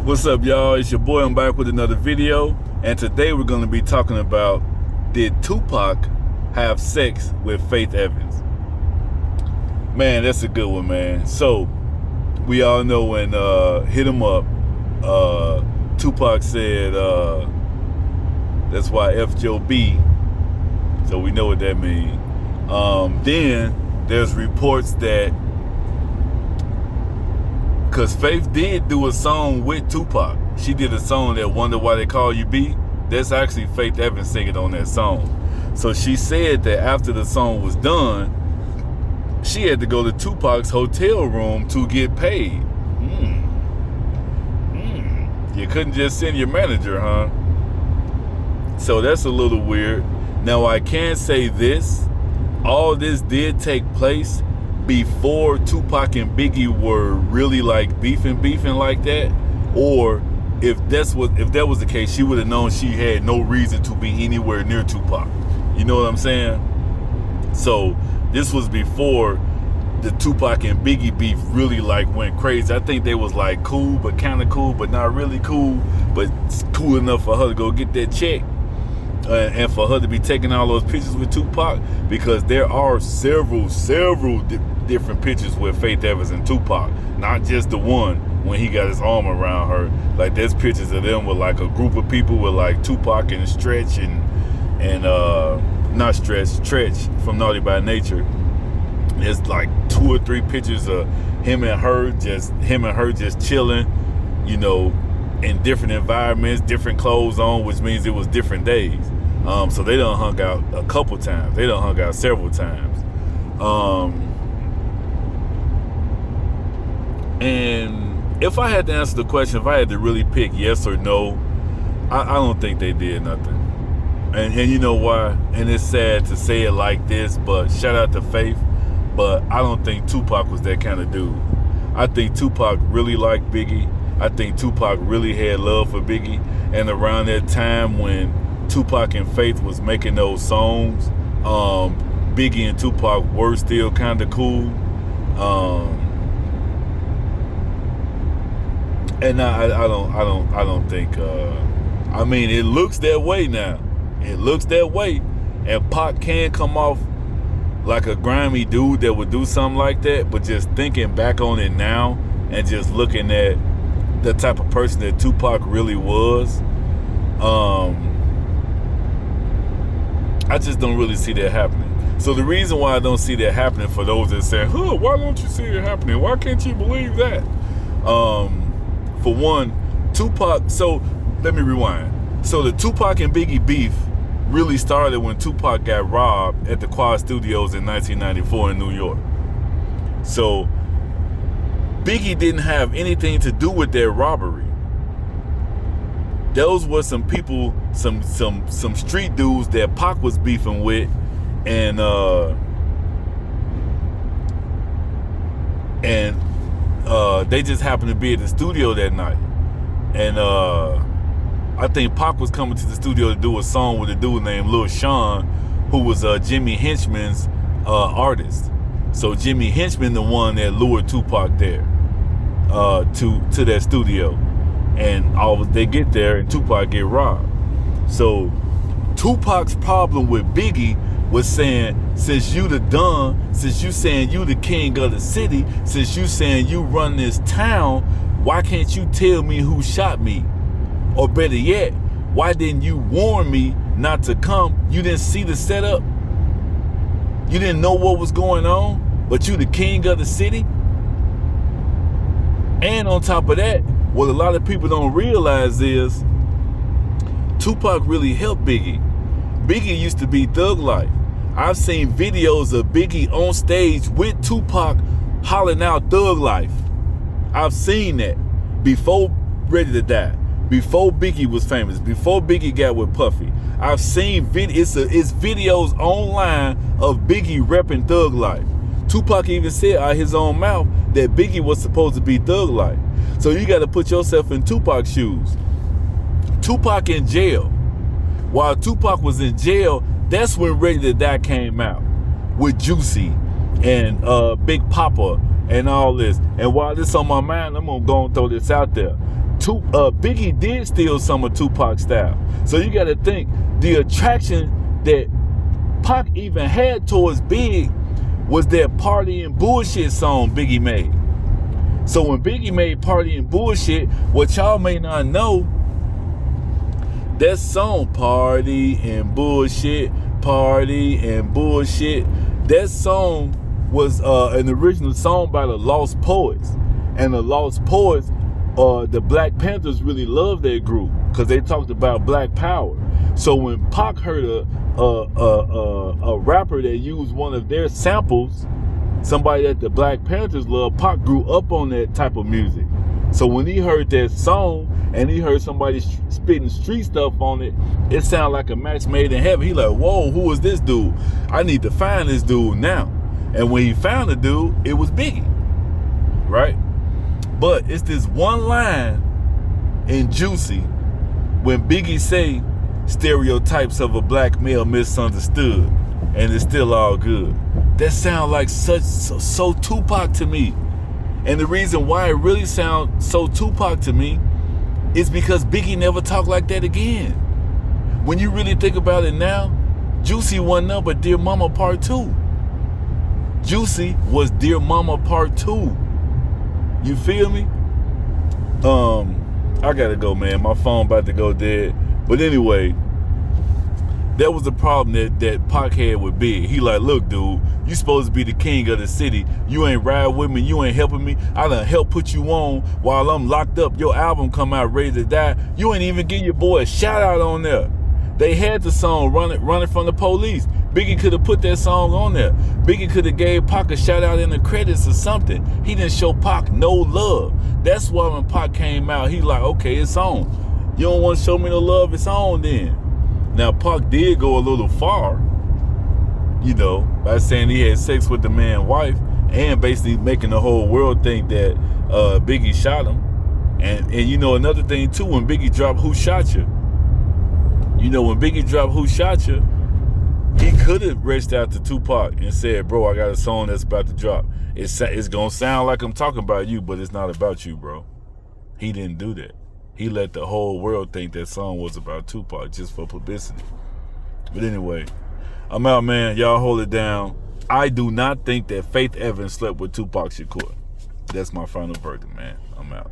What's up, y'all? It's your boy. I'm back with another video, and today we're going to be talking about, did Tupac have sex with Faith Evans? Man, that's a good one, man. So we all know when Hit 'Em Up, Tupac said that's why F Joe B, so we know what that means. Then there's reports that because Faith did do a song with Tupac. She did a song that Wonder Why They Call You B. That's actually Faith Evans singing on that song. So she said that after the song was done, she had to go to Tupac's hotel room to get paid. You couldn't just send your manager, huh? So that's a little weird. Now I can say this, all this did take place before Tupac and Biggie were really like beefing like that, or if that was the case, she would have known she had no reason to be anywhere near Tupac. You know what I'm saying? So this was before the Tupac and Biggie beef really like went crazy. I think they was like cool, but kind of cool, but not really cool, but cool enough for her to go get that check. And for her to be taking all those pictures with Tupac, because there are several different pictures with Faith Evans and Tupac, not just the one when he got his arm around her. Like there's pictures of them with like a group of people with like Tupac and Stretch and not Stretch from Naughty by Nature. There's like 2 or 3 pictures of him and her just chilling, you know, in different environments, different clothes on, which means it was different days. So they done hung out a couple times. They done hung out several times. And if I had to answer the question, if I had to really pick yes or no, I don't think they did nothing. And you know why? And it's sad to say it like this, but shout out to Faith. But I don't think Tupac was that kind of dude. I think Tupac really liked Biggie. I think Tupac really had love for Biggie. And around that time when Tupac and Faith was making those songs, Biggie and Tupac were still kind of cool. And I don't think. I mean, it looks that way now. It looks that way, and Pac can come off like a grimy dude that would do something like that. But just thinking back on it now, and just looking at the type of person that Tupac really was, I just don't really see that happening. So the reason why I don't see that happening, for those that say, why don't you see it happening? Why can't you believe that? For one, Tupac, so let me rewind. So the Tupac and Biggie beef really started when Tupac got robbed at the Quad Studios in 1994 in New York. So Biggie didn't have anything to do with that robbery. Those were some people, some street dudes that Pac was beefing with, and they just happened to be at the studio that night. And I think Pac was coming to the studio to do a song with a dude named Lil Sean, who was Jimmy Henchman's artist. So Jimmy Henchman, the one that lured Tupac there to that studio, and they get there and Tupac get robbed. So Tupac's problem with Biggie was saying, since you the Don, since you saying you the king of the city, since you saying you run this town, why can't you tell me who shot me? Or better yet, why didn't you warn me not to come? You didn't see the setup? You didn't know what was going on? But you the king of the city? And on top of that, what a lot of people don't realize is Tupac really helped Biggie. Biggie used to be Thug Life. I've seen videos of Biggie on stage with Tupac hollering out Thug Life. I've seen that before Ready to Die, before Biggie was famous, before Biggie got with Puffy. I've seen it's videos online of Biggie repping Thug Life. Tupac even said out his own mouth that Biggie was supposed to be Thug Life. So you got to put yourself in Tupac's shoes. Tupac in jail. While Tupac was in jail, that's when Ready to Die came out with Juicy and Big Papa and all this. And while this on my mind, I'm gonna go and throw this out there. Biggie did steal some of Tupac's style. So you got to think the attraction that Pac even had towards Big was that Party and Bullshit song Biggie made. So when Biggie made Party and Bullshit, what y'all may not know, that song Party and Bullshit, that song was an original song by the Lost Poets. And the Lost Poets, the Black Panthers really loved that group because they talked about Black Power. So when Pac heard a rapper that used one of their samples, somebody that the Black Panthers love, Pac grew up on that type of music. So when he heard that song and he heard somebody spitting street stuff on it, it sounded like a match made in heaven. He like, whoa, who is this dude? I need to find this dude now. And when he found the dude, it was Biggie, right? But it's this one line in Juicy when Biggie say stereotypes of a black male misunderstood and it's still all good. That sound like so Tupac to me. And the reason why it really sounds so Tupac to me is because Biggie never talked like that again. When you really think about it now, Juicy wasn't nothing but Dear Mama Part 2. Juicy was Dear Mama Part 2. You feel me? I gotta go, man. My phone about to go dead. But anyway, that was the problem that Pac had with Big. He like, look, dude, you supposed to be the king of the city. You ain't ride with me. You ain't helping me. I done help put you on while I'm locked up. Your album come out ready to die. You ain't even give your boy a shout out on there. They had the song running from the police. Biggie could have put that song on there. Biggie could have gave Pac a shout out in the credits or something. He didn't show Pac no love. That's why when Pac came out, he like, okay, it's on. You don't want to show me no love, it's on then. Now, Pac did go a little far, you know, by saying he had sex with the man's wife and basically making the whole world think that Biggie shot him. And you know, another thing too, when Biggie dropped Who Shot You? You know, when Biggie dropped Who Shot You, he could have reached out to Tupac and said, bro, I got a song that's about to drop. It's going to sound like I'm talking about you, but it's not about you, bro. He didn't do that. He let the whole world think that song was about Tupac just for publicity. But anyway, I'm out, man. Y'all hold it down. I do not think that Faith Evans slept with Tupac Shakur. That's my final verdict, man. I'm out.